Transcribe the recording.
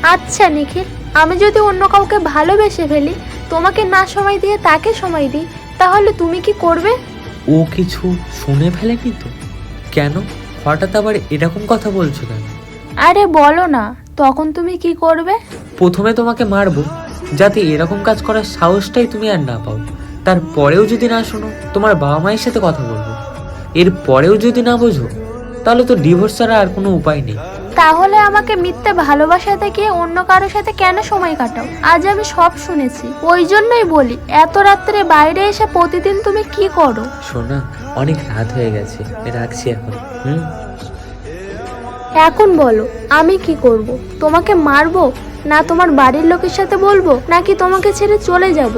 আচ্ছা নিখিল, আমি যদি অন্য কাউকে ভালোবেসে ফেলি, তোমাকে না সময় দিয়ে তাকে সময় দিই, তাহলে তুমি কি করবে? ও কিছু শুনে ফেলেনি তো? কেন হঠাৎ আবার এরকম কথা বলছো কেন? আরে বলো না, তখন তুমি কি করবে? প্রথমে তোমাকে মারবো, যাতে এরকম কাজ করার সাহসটাই তুমি আর না পাও। তারপরেও যদি না শোনো, তোমার বাবা মায়ের সাথে কথা বলবো। এর পরেও যদি না বোঝো, তাহলে তো ডিভোর্স ছাড়া আর কোনো উপায় নেই। তাহলে আমাকে মিথ্যে ভালোবাসাতে গিয়ে অন্য কারোর সাথে কেন সময় কাটাও? আজ আমি সব শুনেছি, ওই জন্যই বলি, এত রাত্রে বাইরে এসে প্রতিদিন তুমি কি করো? শোনা, অনেক রাত হয়ে গেছে, রাখছি এখন। এখন বলো, আমি কি করব? তোমাকে মারবো, না তোমার বাড়ির লোকের সাথে বলবো, নাকি তোমাকে ছেড়ে চলে যাব?